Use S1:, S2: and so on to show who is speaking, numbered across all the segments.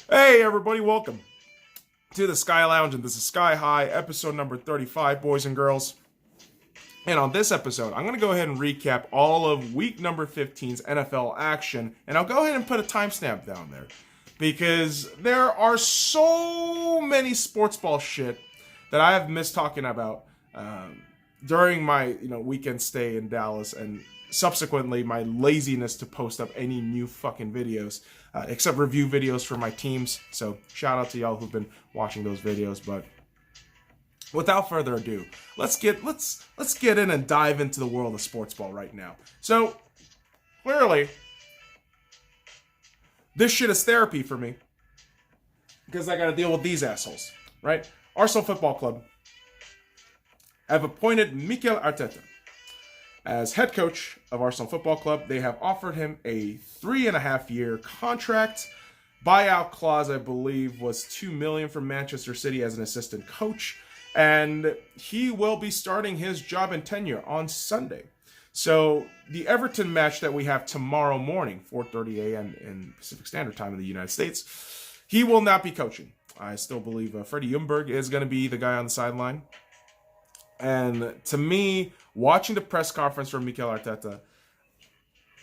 S1: Hey everybody, welcome to the Sky Lounge, and this is Sky High, episode number 35, boys and girls. And on this episode, I'm going to go ahead and recap all of week number 15's NFL action, and I'll go ahead and put a timestamp down there, because there are so many sports ball shit that I have missed talking about during my weekend stay in Dallas, and subsequently my laziness to post up any new fucking videos, except review videos for my teams. So shout out to y'all who've been watching those videos. But without further ado, let's get in and dive into the world of sports ball right now. So clearly, this shit is therapy for me, because I got to deal with these assholes, right? Arsenal Football Club have appointed Mikel Arteta as head coach of Arsenal Football Club. They have offered him a 3.5-year contract. Buyout clause, I believe, was $2 million from Manchester City as an assistant coach. And he will be starting his job and tenure on Sunday. So the Everton match that we have tomorrow morning, 4:30 a.m. in Pacific Standard Time in the United States, he will not be coaching. I still believe Freddie Ljungberg is going to be the guy on the sideline. And to me, watching the press conference from Mikel Arteta,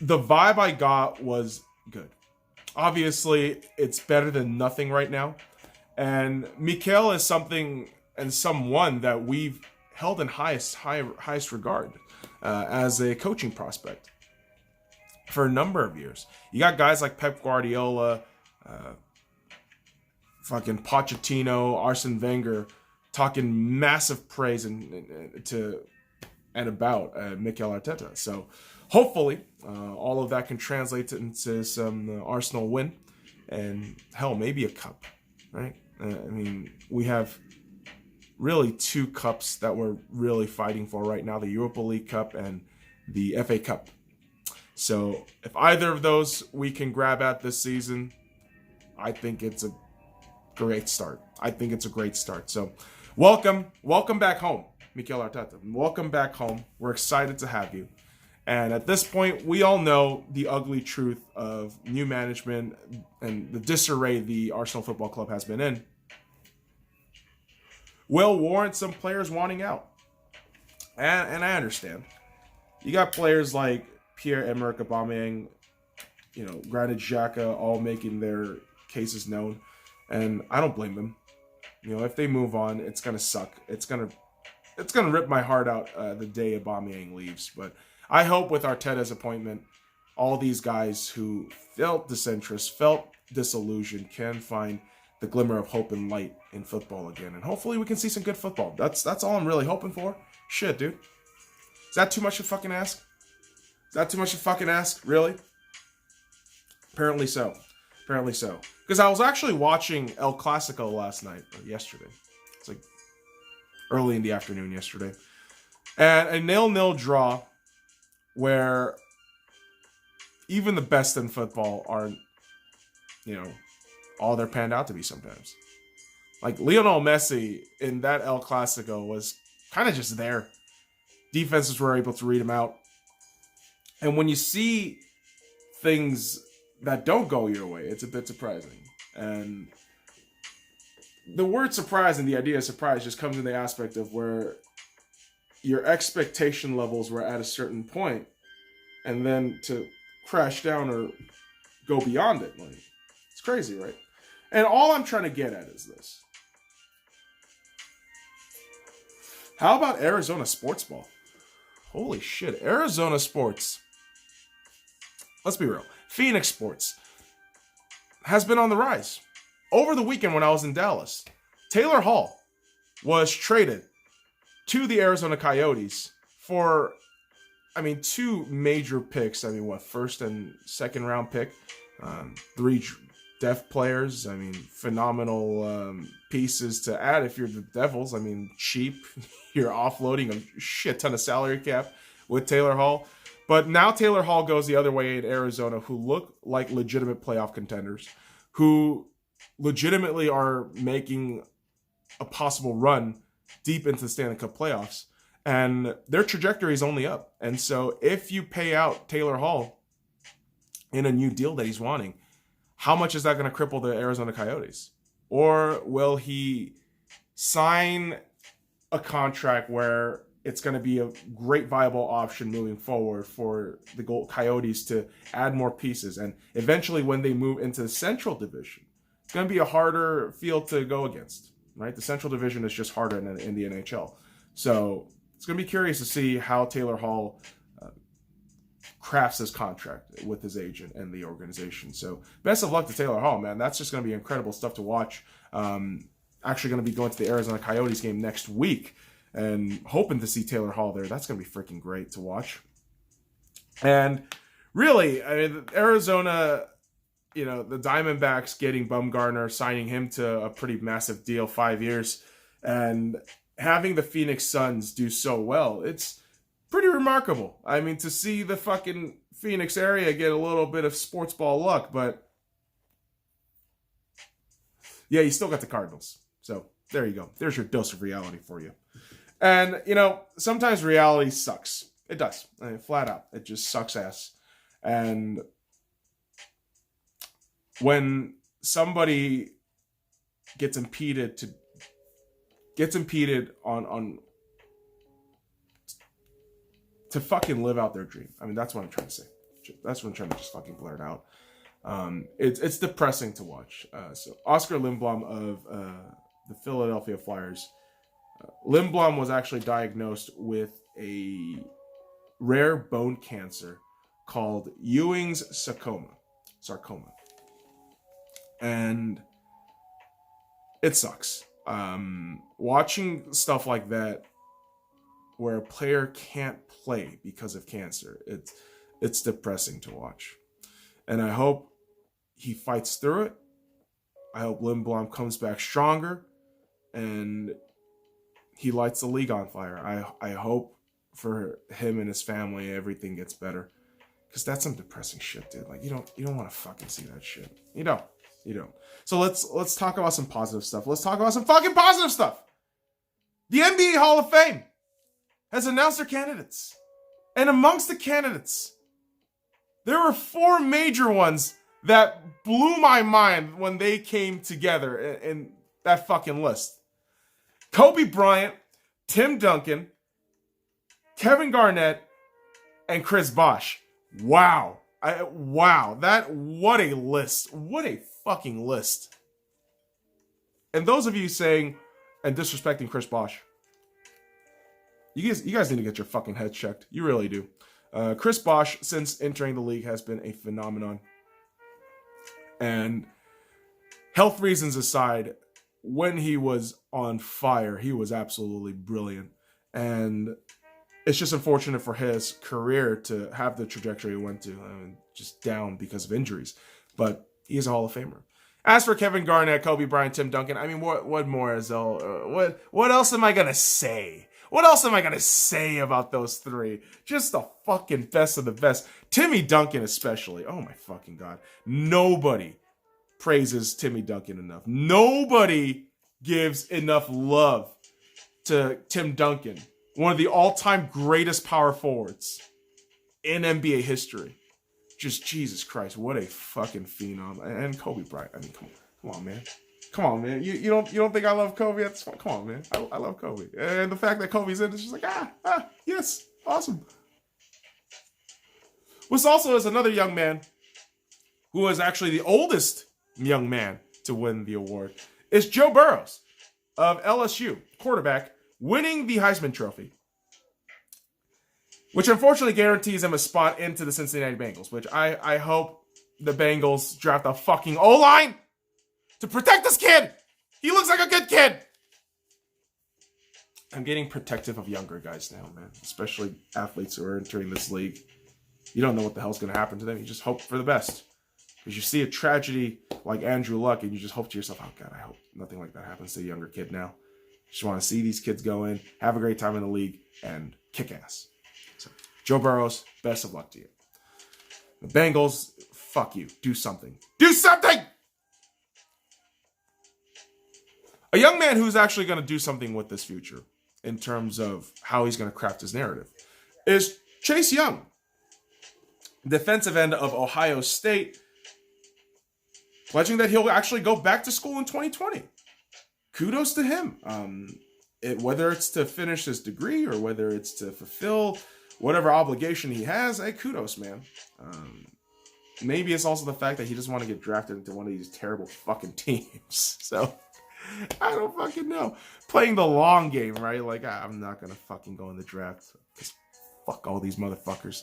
S1: the vibe I got was good. Obviously, it's better than nothing right now. And Mikel is something and someone that we've held in highest regard as a coaching prospect for a number of years. You got guys like Pep Guardiola, fucking Pochettino, Arsene Wenger, talking massive praise about Mikel Arteta. So hopefully all of that can translate into some Arsenal win, and hell, maybe a cup, right? We have really two cups that we're really fighting for right now, the Europa League Cup and the FA Cup. So if either of those we can grab at this season, I think it's a great start. So welcome back home, Mikel Arteta. Welcome back home. We're excited to have you. And at this point, we all know the ugly truth of new management and the disarray the Arsenal Football Club has been in will warrant some players wanting out. And I understand. You got players like Pierre-Emerick Aubameyang, Granit Xhaka, all making their cases known. And I don't blame them. If they move on, it's gonna suck. It's gonna rip my heart out the day Aubameyang leaves. But I hope with Arteta's appointment, all these guys who felt disinterest, felt disillusioned, can find the glimmer of hope and light in football again. And hopefully we can see some good football. That's all I'm really hoping for. Shit, dude. Is that too much to fucking ask? Really? Apparently so. Because I was actually watching El Clasico yesterday. It's like early in the afternoon yesterday. And a 0-0 draw where even the best in football aren't, all they're panned out to be sometimes. Like Lionel Messi in that El Clasico was kind of just there. Defenses were able to read him out. And when you see things that don't go your way, it's a bit surprising. And the word surprise and the idea of surprise just comes in the aspect of where your expectation levels were at a certain point, and then to crash down or go beyond it. Like, it's crazy, right? And all I'm trying to get at is this. How about Arizona sports ball? Holy shit, Arizona sports. Let's be real. Phoenix sports has been on the rise. Over the weekend when I was in Dallas, Taylor Hall was traded to the Arizona Coyotes for, two major picks. First and second round pick, 3 depth players. Phenomenal pieces to add if you're the Devils. Cheap. You're offloading a shit ton of salary cap with Taylor Hall. But now Taylor Hall goes the other way in Arizona, who look like legitimate playoff contenders, who legitimately are making a possible run deep into the Stanley Cup playoffs. And their trajectory is only up. And so if you pay out Taylor Hall in a new deal that he's wanting, how much is that going to cripple the Arizona Coyotes? Or will he sign a contract where it's going to be a great viable option moving forward for the Coyotes to add more pieces? And eventually when they move into the Central Division, it's going to be a harder field to go against, right? The Central Division is just harder in the NHL. So it's going to be curious to see how Taylor Hall crafts his contract with his agent and the organization. So best of luck to Taylor Hall, man. That's just going to be incredible stuff to watch. Actually going to be going to the Arizona Coyotes game next week and hoping to see Taylor Hall there. That's going to be freaking great to watch. And really, I mean, Arizona, you know, the Diamondbacks getting Bumgarner, signing him to a pretty massive deal, 5 years, and having the Phoenix Suns do so well, it's pretty remarkable. I mean, to see the fucking Phoenix area get a little bit of sports ball luck, but yeah, you still got the Cardinals. So there you go. There's your dose of reality for you. And, you know, sometimes reality sucks. It does. I mean, flat out. It just sucks ass. And when somebody gets impeded on to fucking live out their dream. I mean, that's what I'm trying to say. That's what I'm trying to just fucking blurt out. It's depressing to watch. So Oscar Lindblom of the Philadelphia Flyers. Lindblom was actually diagnosed with a rare bone cancer called Ewing's sarcoma. And it sucks. Watching stuff like that where a player can't play because of cancer, it's depressing to watch. And I hope he fights through it. I hope Lindblom comes back stronger and he lights the league on fire. I hope for him and his family everything gets better. Because that's some depressing shit, dude. Like, you don't want to fucking see that shit. You don't. So let's talk about some positive stuff. Let's talk about some fucking positive stuff. The NBA Hall of Fame has announced their candidates. And amongst the candidates, there were 4 major ones that blew my mind when they came together in that fucking list. Kobe Bryant, Tim Duncan, Kevin Garnett, and Chris Bosh. Wow. What a list. What a fucking list. And those of you saying and disrespecting Chris Bosh, you guys need to get your fucking heads checked. You really do. Chris Bosh, since entering the league, has been a phenomenon. And health reasons aside, when he was on fire, he was absolutely brilliant. And it's just unfortunate for his career to have the trajectory it went to. I mean, just down because of injuries. But he's a Hall of Famer. As for Kevin Garnett, Kobe Bryant, Tim Duncan, I mean, what more is what else am I gonna say? What else am I gonna say about those 3? Just the fucking best of the best. Timmy Duncan especially. Oh my fucking God. Nobody praises Timmy Duncan enough. Nobody gives enough love to Tim Duncan, one of the all-time greatest power forwards in NBA history. Just Jesus Christ, what a fucking phenom. And Kobe Bryant. I mean, come on, man. Come on, man. You don't think I love Kobe? That's fun. Come on, man. I love Kobe. And the fact that Kobe's in, it's just like, yes, awesome. Which also is another young man who is actually the oldest young man to win the award. It's Joe Burrows of LSU, quarterback, winning the Heisman Trophy, which unfortunately guarantees him a spot into the Cincinnati Bengals, which I hope the Bengals draft a fucking O-line to protect this kid. He looks like a good kid. I'm getting protective of younger guys now, man, especially athletes who are entering this league. You don't know what the hell's going to happen to them. You just hope for the best. Because you see a tragedy like Andrew Luck and you just hope to yourself, oh God, I hope nothing like that happens to a younger kid now. Just want to see these kids go in, have a great time in the league, and kick ass. So, Joe Burrows, best of luck to you. The Bengals, fuck you. Do something. Do something! A young man who's actually going to do something with this future in terms of how he's going to craft his narrative is Chase Young, defensive end of Ohio State. pledging that he'll actually go back to school in 2020. Kudos to him. Whether it's to finish his degree or whether it's to fulfill whatever obligation he has, hey, kudos, man. Maybe it's also the fact that he doesn't want to get drafted into one of these terrible fucking teams. So, I don't fucking know. Playing the long game, right? Like, I'm not going to fucking go in the draft. Because fuck all these motherfuckers.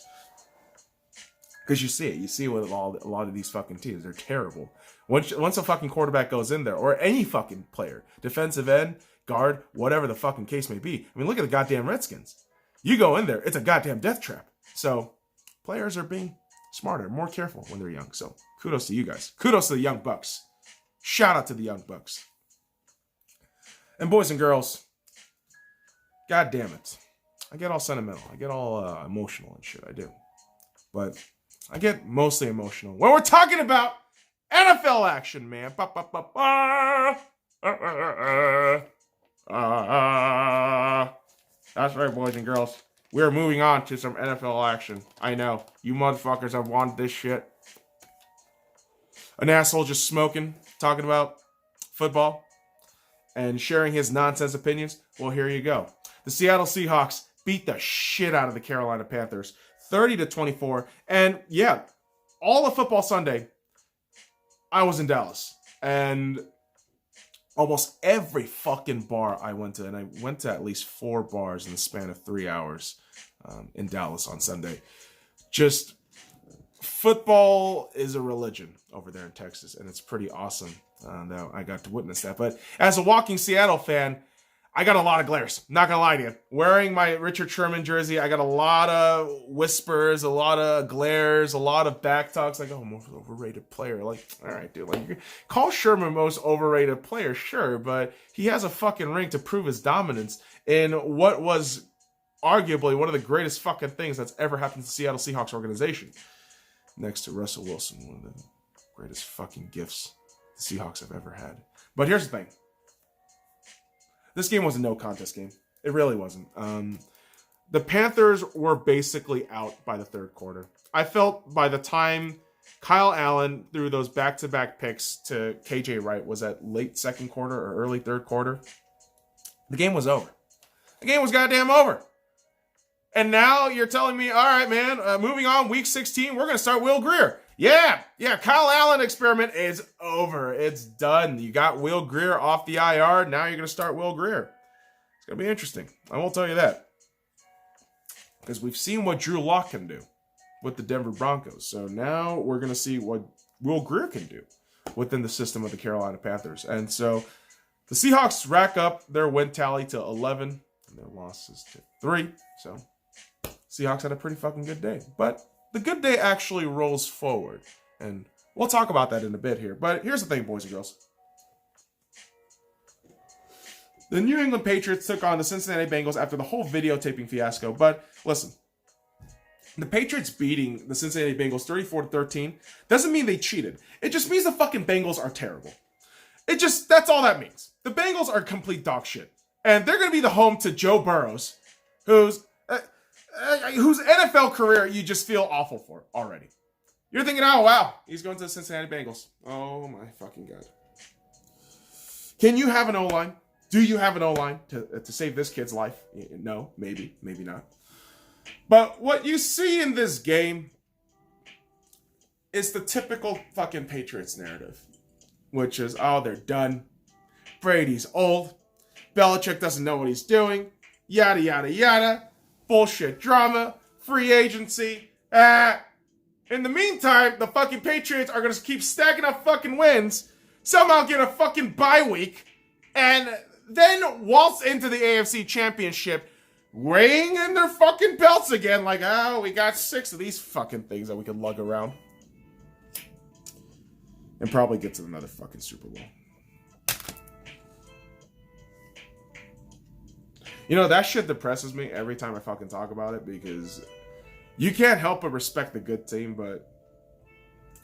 S1: Because you see it. You see it with a lot of these fucking teams. They're terrible. Once a fucking quarterback goes in there, or any fucking player, defensive end, guard, whatever the fucking case may be. I mean, look at the goddamn Redskins. You go in there, it's a goddamn death trap. So, players are being smarter, more careful when they're young. So, kudos to you guys. Kudos to the young bucks. Shout out to the young bucks. And boys and girls, god damn it. I get all sentimental. I get all emotional and shit. I do. But I get mostly emotional when we're talking about NFL action, man. That's right, boys and girls. We're moving on to some NFL action. I know. You motherfuckers have wanted this shit. An asshole just smoking, talking about football, and sharing his nonsense opinions. Well, here you go. The Seattle Seahawks beat the shit out of the Carolina Panthers, 30-24. And yeah, all of Football Sunday, I was in Dallas. And almost every fucking bar I went to, and I went to at least 4 bars in the span of 3 hours in Dallas on Sunday. Just football is a religion over there in Texas, and it's pretty awesome that I got to witness that. But as a walking Seattle fan, I got a lot of glares. Not gonna lie to you. Wearing my Richard Sherman jersey, I got a lot of whispers, a lot of glares, a lot of back talks. Like, oh, most overrated player. Like, all right, dude. Like, call Sherman most overrated player, sure, but he has a fucking ring to prove his dominance in what was arguably one of the greatest fucking things that's ever happened to the Seattle Seahawks organization. Next to Russell Wilson, one of the greatest fucking gifts the Seahawks have ever had. But here's the thing. This game was a no contest game. It really wasn't. The Panthers were basically out by the third quarter. I felt by the time Kyle Allen threw those back-to-back picks to KJ Wright was at late second quarter or early third quarter, the game was over. The game was goddamn over. And now you're telling me, all right, man, moving on, week 16, we're going to start Will Grier. Yeah, Kyle Allen experiment is over. It's done. You got Will Grier off the IR. Now you're going to start Will Grier. It's going to be interesting. I won't tell you that. Because we've seen what Drew Lock can do with the Denver Broncos. So now we're going to see what Will Grier can do within the system of the Carolina Panthers. And so the Seahawks rack up their win tally to 11 and their losses to 3. So Seahawks had a pretty fucking good day. But the good day actually rolls forward. And we'll talk about that in a bit here. But here's the thing, boys and girls. The New England Patriots took on the Cincinnati Bengals after the whole videotaping fiasco. But listen, the Patriots beating the Cincinnati Bengals 34-13 doesn't mean they cheated. It just means the fucking Bengals are terrible. That's all that means. The Bengals are complete dog shit. And they're going to be the home to Joe Burrows, whose NFL career you just feel awful for already. You're thinking, oh, wow, he's going to the Cincinnati Bengals. Oh, my fucking God. Can you have an O-line? Do you have an O-line to save this kid's life? No, maybe not. But what you see in this game is the typical fucking Patriots narrative, which is, oh, they're done. Brady's old. Belichick doesn't know what he's doing. Yada, yada, yada. Bullshit drama, free agency. In the meantime, the fucking Patriots are going to keep stacking up fucking wins, somehow get a fucking bye week, and then waltz into the AFC Championship, weighing in their fucking belts again, like, oh, we got 6 of these fucking things that we can lug around. And probably get to another fucking Super Bowl. You know, that shit depresses me every time I fucking talk about it because you can't help but respect the good team, but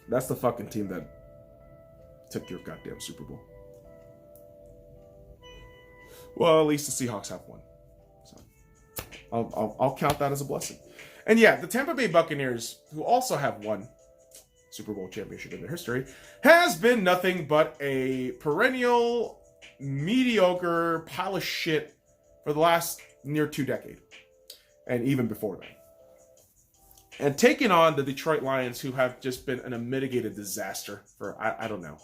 S1: that's the fucking team that took your goddamn Super Bowl. Well, at least the Seahawks have won. So I'll count that as a blessing. And yeah, the Tampa Bay Buccaneers, who also have won Super Bowl championship in their history, has been nothing but a perennial, mediocre pile of shit for the last near 2 decades. And even before that. And taking on the Detroit Lions, who have just been an unmitigated disaster for, I don't know.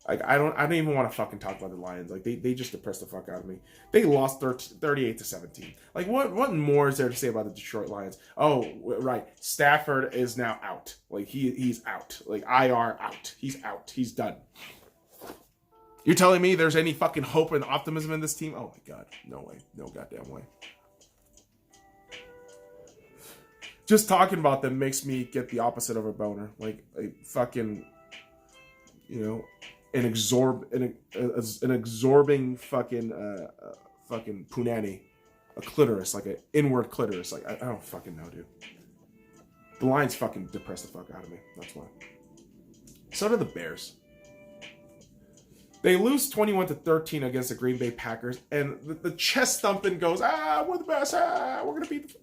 S1: Like, I don't even want to fucking talk about the Lions. Like, they just depressed the fuck out of me. They lost 38-17. Like, what more is there to say about the Detroit Lions? Oh, right. Stafford is now out. Like, he's out. Like, IR out. He's out. He's done. You're telling me there's any fucking hope and optimism in this team? Oh, my God. No way. No goddamn way. Just talking about them makes me get the opposite of a boner. Like, a fucking, an absorbing fucking punani, a clitoris, like an inward clitoris. Like, I don't fucking know, dude. The Lions fucking depressed the fuck out of me. That's why. So do the Bears. They lose 21-13 against the Green Bay Packers, and the chest thumping goes, we're the best, we're gonna beat the...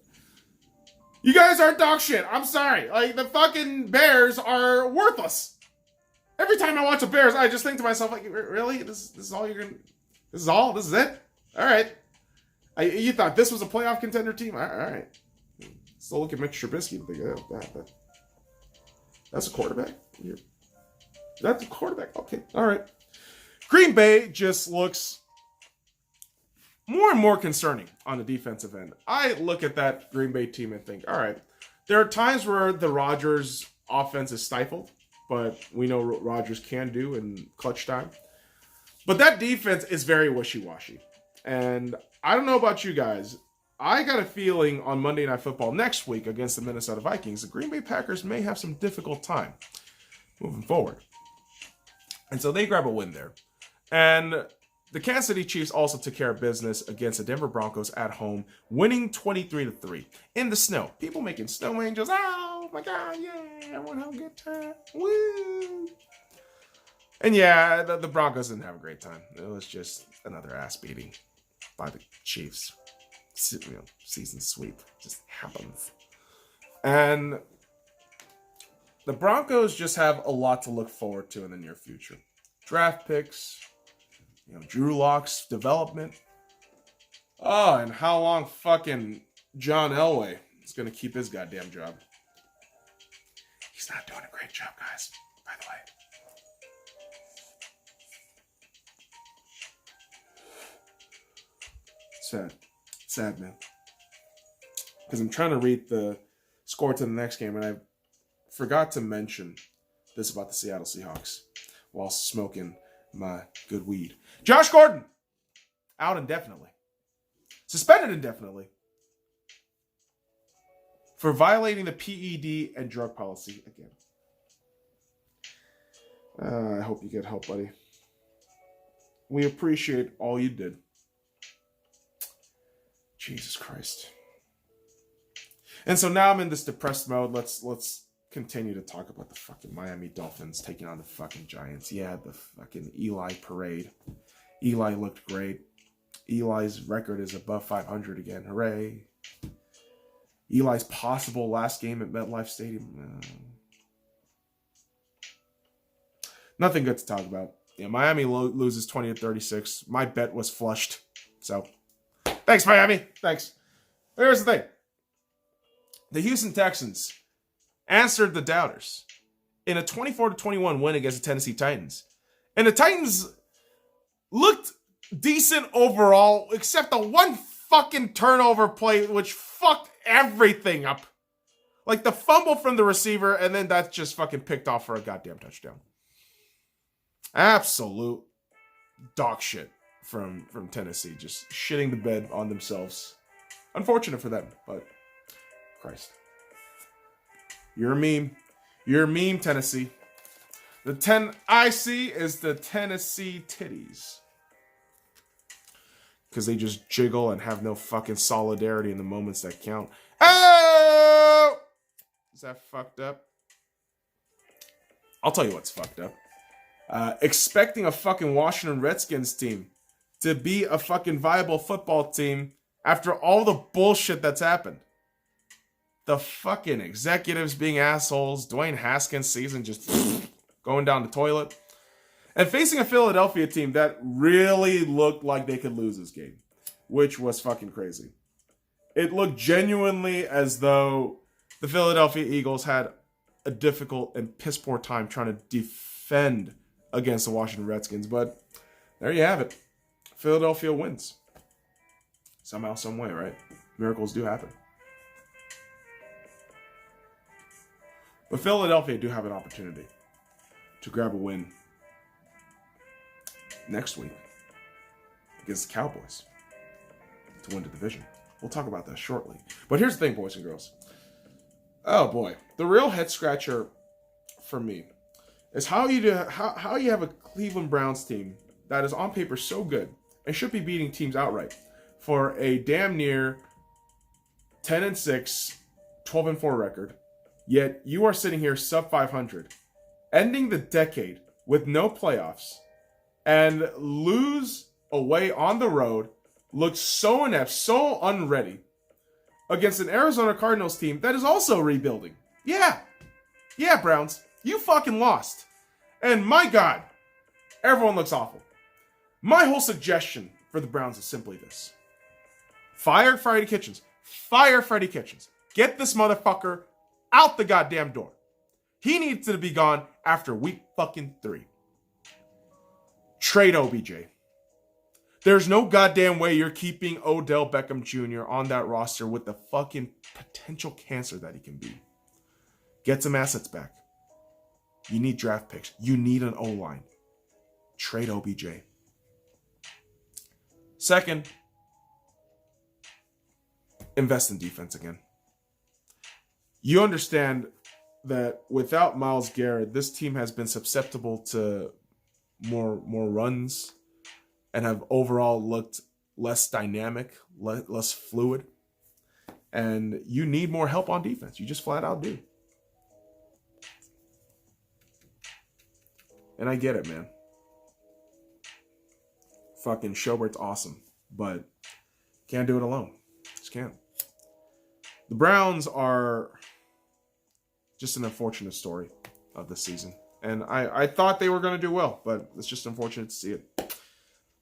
S1: You guys are dog shit. I'm sorry. Like, the fucking Bears are worthless. Every time I watch the Bears, I just think to myself, like, really? This is all you're gonna... This is all? This is it? All right. You thought this was a playoff contender team? All right. Still look at Mitch Trubisky and think, that's a quarterback? That's a quarterback? Okay. All right. Green Bay just looks more and more concerning on the defensive end. I look at that Green Bay team and think, all right, there are times where the Rodgers offense is stifled, but we know what Rodgers can do in clutch time. But that defense is very wishy-washy. And I don't know about you guys. I got a feeling on Monday Night Football next week against the Minnesota Vikings, the Green Bay Packers may have some difficult time moving forward. And so they grab a win there. And the Kansas City Chiefs also took care of business against the Denver Broncos at home, winning 23-3 in the snow. People making snow angels. Oh my God, yeah, I want to have a good time. Woo! And yeah, the Broncos didn't have a great time. It was just another ass beating by the Chiefs. Season sweep just happens. And the Broncos just have a lot to look forward to in the near future. Draft picks, Drew Lock's development. Oh, and how long fucking John Elway is going to keep his goddamn job. He's not doing a great job, guys, by the way. Sad, man. Because I'm trying to read the score to the next game, and I forgot to mention this about the Seattle Seahawks while smoking my good weed. Josh Gordon, out indefinitely. Suspended indefinitely for violating the PED and drug policy again. I hope you get help, buddy. We appreciate all you did. Jesus Christ. And so now I'm in this depressed mode. Let's continue to talk about the fucking Miami Dolphins taking on the fucking Giants. Yeah, the fucking Eli parade. Eli looked great. Eli's record is above 500 again. Hooray. Eli's possible last game at MetLife Stadium. Nothing good to talk about. Yeah, Miami loses 20-36. My bet was flushed. So, thanks, Miami. Thanks. Here's the thing. The Houston Texans answered the doubters in a 24-21 win against the Tennessee Titans. And the Titans looked decent overall, except the one fucking turnover play which fucked everything up. Like the fumble from the receiver, and then that's just fucking picked off for a goddamn touchdown. Absolute dog shit from Tennessee. Just shitting the bed on themselves. Unfortunate for them, but Christ. You're a meme. You're a meme, Tennessee. The 10 I see is the Tennessee titties. Because they just jiggle and have no fucking solidarity in the moments that count. Oh! Is that fucked up? I'll tell you what's fucked up. Expecting a fucking Washington Redskins team to be a fucking viable football team after all the bullshit that's happened. the fucking executives being assholes, Dwayne Haskins' season just going down the toilet, and facing a Philadelphia team that really looked like they could lose this game, which was fucking crazy. It looked genuinely as though the Philadelphia Eagles had a difficult and piss poor time trying to defend against the Washington Redskins, but there you have it. Philadelphia wins. Somehow, some way, right? Miracles do happen. But Philadelphia do have an opportunity to grab a win next week against the Cowboys to win the division. We'll talk about that shortly. But here's the thing, boys and girls. Oh boy, the real head scratcher for me is how you have a Cleveland Browns team that is on paper so good and should be beating teams outright for a damn near 10-6, 12-4 record. Yet you are sitting here sub 500, ending the decade with no playoffs, and lose away on the road, looks so inept, so unready against an Arizona Cardinals team that is also rebuilding. Yeah, Browns, you fucking lost. And my God, everyone looks awful. My whole suggestion for the Browns is simply this. Fire Freddie Kitchens. Fire Freddie Kitchens. Get this motherfucker out the goddamn door. He needs to be gone after week fucking 3. Trade OBJ. There's no goddamn way you're keeping Odell Beckham Jr. on that roster with the fucking potential cancer that he can be. Get some assets back. You need draft picks. You need an O-line. Trade OBJ. Second, invest in defense again. You understand that without Myles Garrett, this team has been susceptible to more runs and have overall looked less dynamic, less fluid. And you need more help on defense. You just flat out do. And I get it, man. Fucking Schobert's awesome, but can't do it alone. Just can't. The Browns are just an unfortunate story of this season. And I thought they were going to do well, but it's just unfortunate to see it.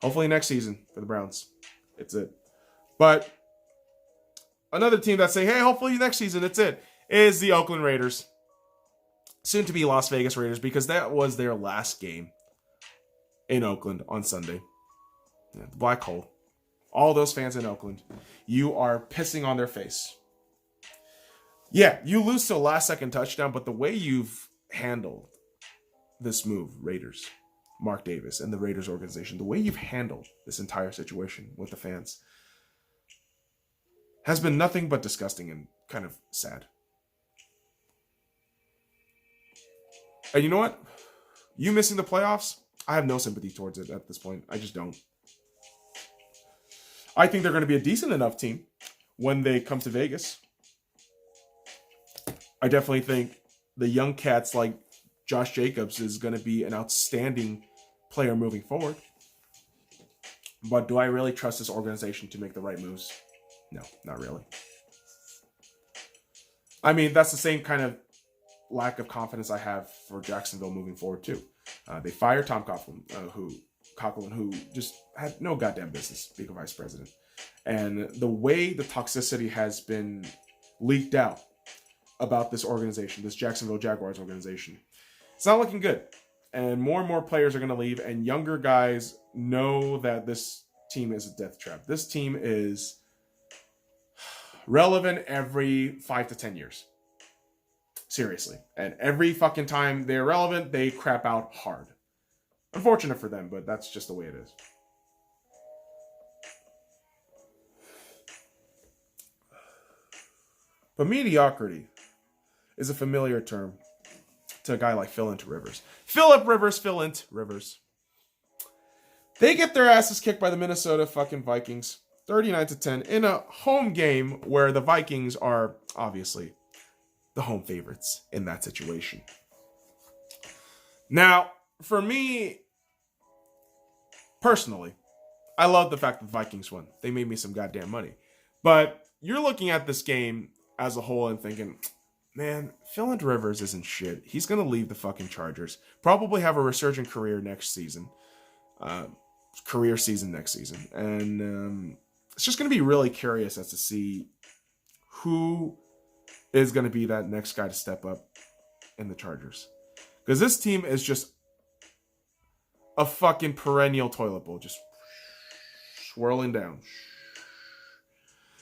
S1: Hopefully next season for the Browns. It's it. But another team that say, hey, hopefully next season, it's it, is the Oakland Raiders. Soon to be Las Vegas Raiders, because that was their last game in Oakland on Sunday. Yeah, the black hole. All those fans in Oakland, you are pissing on their face. Yeah, you lose to a last-second touchdown, but the way you've handled this move, Raiders, Mark Davis, and the Raiders organization, the way you've handled this entire situation with the fans has been nothing but disgusting and kind of sad. And you know what? You missing the playoffs, I have no sympathy towards it at this point. I just don't. I think they're going to be a decent enough team when they come to Vegas. I definitely think the young cats like Josh Jacobs is going to be an outstanding player moving forward. But do I really trust this organization to make the right moves? No, not really. I mean, that's the same kind of lack of confidence I have for Jacksonville moving forward too. They fired Tom Coughlin, who just had no goddamn business being a vice president. And the way the toxicity has been leaked out about this organization, this Jacksonville Jaguars organization, it's not looking good. And more players are going to leave, and younger guys know that this team is a death trap. This team is relevant every 5 to 10 years. Seriously. And every fucking time they're relevant, they crap out hard. Unfortunate for them, but that's just the way it is. But mediocrity is a familiar term to a guy like Philip Rivers. Philip Rivers. They get their asses kicked by the Minnesota fucking Vikings, 39-10, in a home game where the Vikings are obviously the home favorites in that situation. Now, for me, personally, I love the fact that the Vikings won. They made me some goddamn money. But you're looking at this game as a whole and thinking, man, Phillip Rivers isn't shit. He's going to leave the fucking Chargers. Probably have a resurgent career next season. Career season next season. And it's just going to be really curious as to see who is going to be that next guy to step up in the Chargers. Because this team is just a fucking perennial toilet bowl. Just swirling down.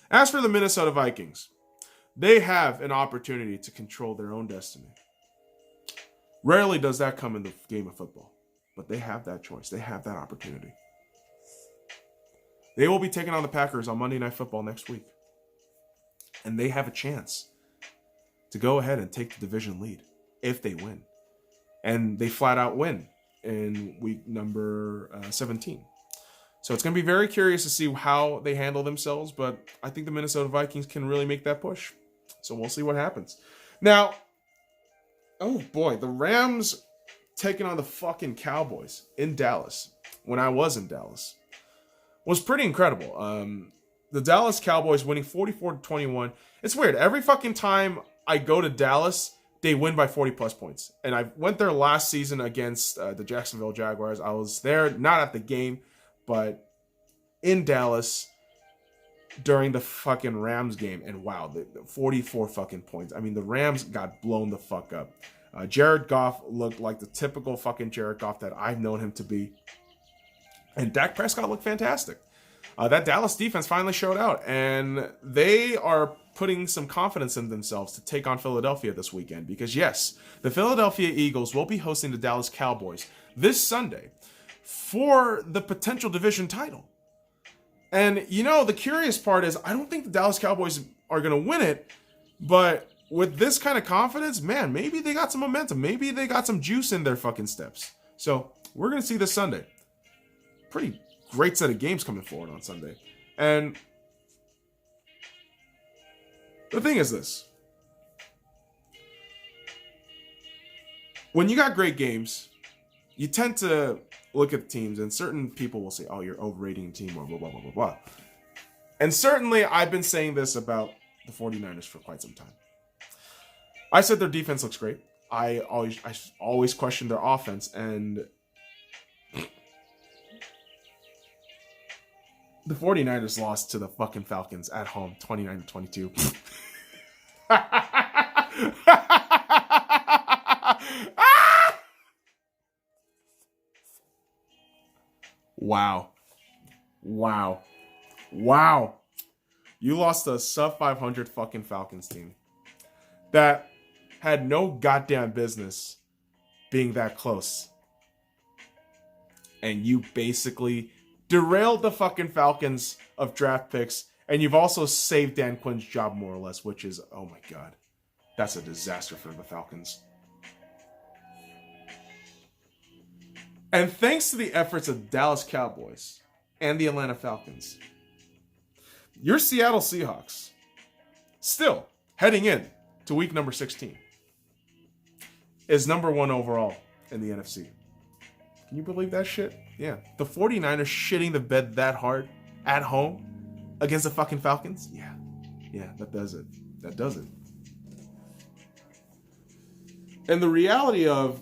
S1: As for the Minnesota Vikings, they have an opportunity to control their own destiny. Rarely does that come in the game of football, but they have that choice. They have that opportunity. They will be taking on the Packers on Monday Night Football next week. And they have a chance to go ahead and take the division lead if they win. And they flat out win in week number 17. So it's going to be very curious to see how they handle themselves, but I think the Minnesota Vikings can really make that push. So we'll see what happens. Now, oh boy, the Rams taking on the fucking Cowboys in Dallas, when I was in Dallas, was pretty incredible. The Dallas Cowboys winning 44-21. It's weird. Every fucking time I go to Dallas, they win by 40 plus points. And I went there last season against the Jacksonville Jaguars. I was there, not at the game, but in Dallas during the fucking Rams game. And wow, the 44 fucking points. I mean, the Rams got blown the fuck up. Jared Goff looked like the typical fucking Jared Goff that I've known him to be. And Dak Prescott looked fantastic. That Dallas defense finally showed out, and they are putting some confidence in themselves to take on Philadelphia this weekend. Because yes, the Philadelphia Eagles will be hosting the Dallas Cowboys this Sunday for the potential division title. And, you know, the curious part is I don't think the Dallas Cowboys are going to win it, but with this kind of confidence, man, maybe they got some momentum. Maybe they got some juice in their fucking steps. So we're going to see this Sunday. Pretty great set of games coming forward on Sunday. And the thing is this. When you got great games, you tend to look at the teams, and certain people will say, oh, you're overrating the team, or blah, blah, blah, blah, blah. And certainly I've been saying this about the 49ers for quite some time. I said their defense looks great. I always question their offense, and the 49ers lost to the fucking Falcons at home, 29-22. Wow. You lost to a sub 500 fucking Falcons team that had no goddamn business being that close. And you basically derailed the fucking Falcons of draft picks, and you've also saved Dan Quinn's job more or less, which is, oh my god, that's a disaster for the Falcons. And thanks to the efforts of the Dallas Cowboys and the Atlanta Falcons, your Seattle Seahawks, still heading in to week number 16, is number 1 overall in the NFC. Can you believe that shit? Yeah. The 49ers shitting the bed that hard at home against the fucking Falcons? Yeah. Yeah, that does it. That does it. And the reality of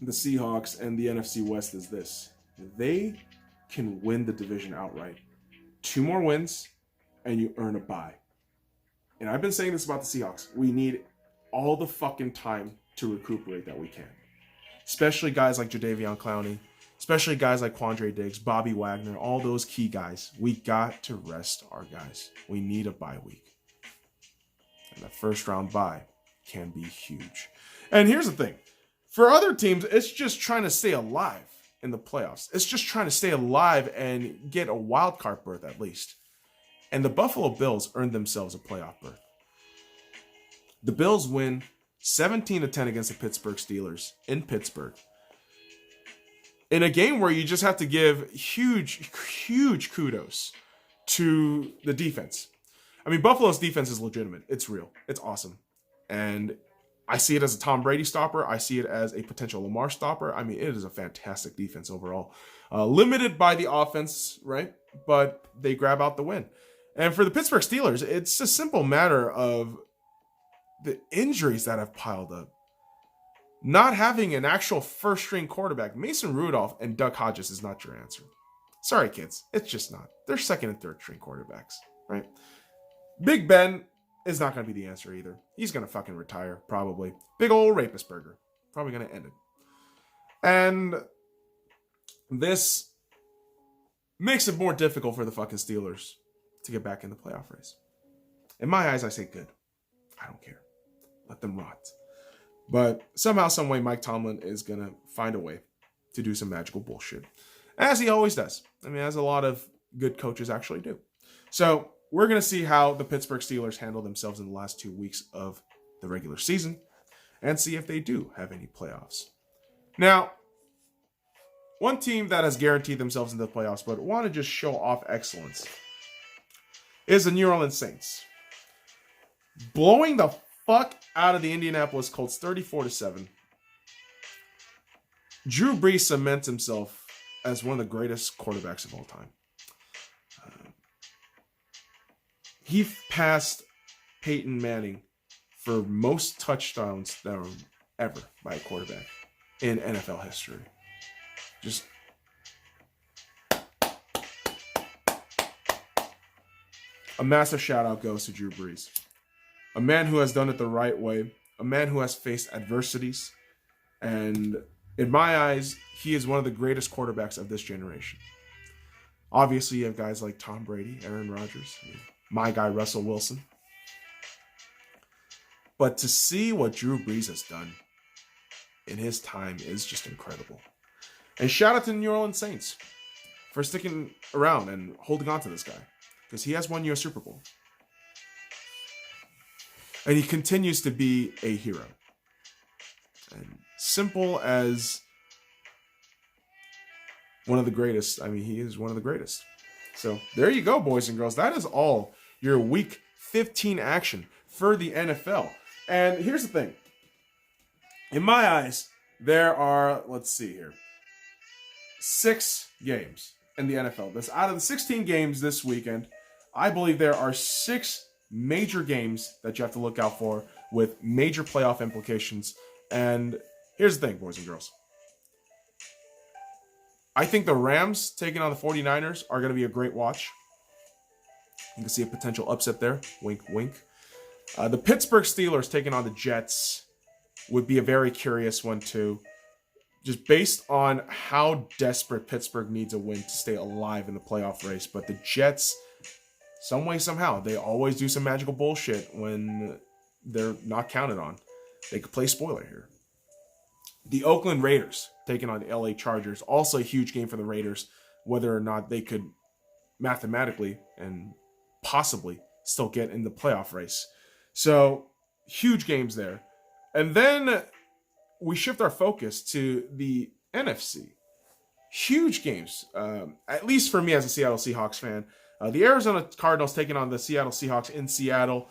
S1: the Seahawks and the NFC West is this. They can win the division outright. 2 more wins, and you earn a bye. And I've been saying this about the Seahawks. We need all the fucking time to recuperate that we can. Especially guys like Jadeveon Clowney. Especially guys like Quandre Diggs, Bobby Wagner, all those key guys. We got to rest our guys. We need a bye week. And the first round bye can be huge. And here's the thing. For other teams, it's just trying to stay alive in the playoffs. It's just trying to stay alive and get a wild card berth at least. And the Buffalo Bills earned themselves a playoff berth. The Bills win 17-10 against the Pittsburgh Steelers in Pittsburgh. In a game where you just have to give huge kudos to the defense. I mean, Buffalo's defense is legitimate. It's real. It's awesome. And I see it as a Tom Brady stopper. I see it as a potential Lamar stopper. I mean, it is a fantastic defense overall. Limited by the offense, right? But they grab out the win. And for the Pittsburgh Steelers, it's a simple matter of the injuries that have piled up. Not having an actual first-string quarterback, Mason Rudolph and Doug Hodges is not your answer. Sorry, kids. It's just not. They're second and third-string quarterbacks, right? Big Ben is not going to be the answer either. He's going to fucking retire, probably. Big old rapist burger. Probably going to end it. And this makes it more difficult for the fucking Steelers to get back in the playoff race. In my eyes, I say good. I don't care. Let them rot. But somehow, some way, Mike Tomlin is going to find a way to do some magical bullshit. As he always does. I mean, as a lot of good coaches actually do. So, we're going to see how the Pittsburgh Steelers handle themselves in the last 2 weeks of the regular season and see if they do have any playoffs. Now, one team that has guaranteed themselves into the playoffs but want to just show off excellence is the New Orleans Saints. Blowing the fuck out of the Indianapolis Colts 34-7. Drew Brees cements himself as one of the greatest quarterbacks of all time. He passed Peyton Manning for most touchdowns ever by a quarterback in NFL history. Just a massive shout out goes to Drew Brees. A man who has done it the right way. A man who has faced adversities. And in my eyes, he is one of the greatest quarterbacks of this generation. Obviously, you have guys like Tom Brady, Aaron Rodgers, my guy Russell Wilson. But to see what Drew Brees has done in his time is just incredible. And shout out to the New Orleans Saints for sticking around and holding on to this guy. Because he has won you a Super Bowl. And he continues to be a hero. And simple as one of the greatest. I mean, he is one of the greatest. So there you go, boys and girls. That is all your Week 15 action for the NFL. And here's the thing. In my eyes, there are, let's see here, 6 games in the NFL. This out of the 16 games this weekend, I believe there are 6 major games that you have to look out for with major playoff implications. And here's the thing, boys and girls. I think the Rams taking on the 49ers are going to be a great watch. You can see a potential upset there. Wink, wink. The Pittsburgh Steelers taking on the Jets would be a very curious one too. Just based on how desperate Pittsburgh needs a win to stay alive in the playoff race. But the Jets, some way, somehow, they always do some magical bullshit when they're not counted on. They could play spoiler here. The Oakland Raiders taking on the LA Chargers. Also a huge game for the Raiders, whether or not they could mathematically and possibly still get in the playoff race. So, huge games there. And then we shift our focus to the NFC. Huge games, at least for me as a Seattle Seahawks fan. The Arizona Cardinals taking on the Seattle Seahawks in Seattle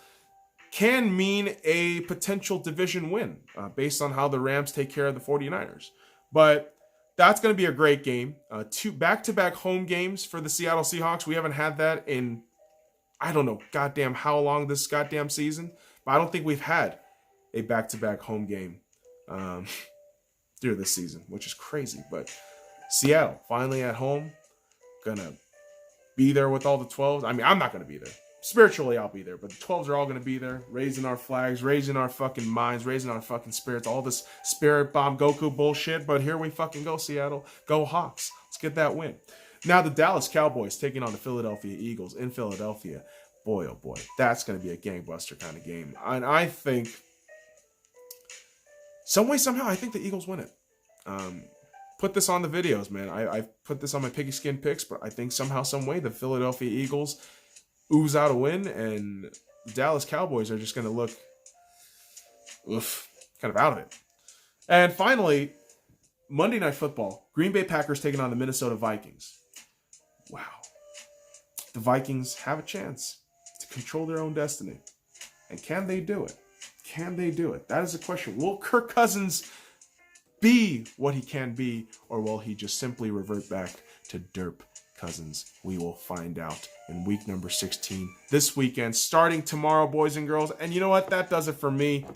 S1: can mean a potential division win based on how the Rams take care of the 49ers. But that's going to be a great game. 2 back-to-back home games for the Seattle Seahawks. We haven't had that in, I don't know, goddamn how long this goddamn season. But I don't think we've had a back-to-back home game through this season, which is crazy. But Seattle, finally at home, gonna be there with all the 12s. I mean, I'm not gonna be there. Spiritually, I'll be there, but the 12s are all gonna be there, raising our flags, raising our fucking minds, raising our fucking spirits, all this spirit bomb Goku bullshit. But here we fucking go, Seattle. Go Hawks. Let's get that win. Now, the Dallas Cowboys taking on the Philadelphia Eagles in Philadelphia. Boy, oh boy, that's gonna be a gangbuster kind of game. And I think, some way, somehow, I think the Eagles win it. Put this on the videos, man. I've put this on my piggy skin picks, but I think somehow, some way, the Philadelphia Eagles ooze out a win, and the Dallas Cowboys are just going to look kind of out of it. And finally, Monday Night Football. Green Bay Packers taking on the Minnesota Vikings. Wow. The Vikings have a chance to control their own destiny. And can they do it? Can they do it? That is the question. Will Kirk Cousins be what he can be, or will he just simply revert back to derp Cousins? We will find out in week number 16 this weekend, starting tomorrow, boys and girls. And you know what? That does it for me.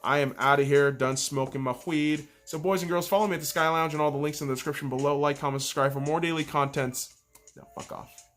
S1: I am out of here, done smoking my weed. So, boys and girls, follow me at the Sky Lounge and all the links in the description below. Like, comment, subscribe for more daily contents. Now, fuck off.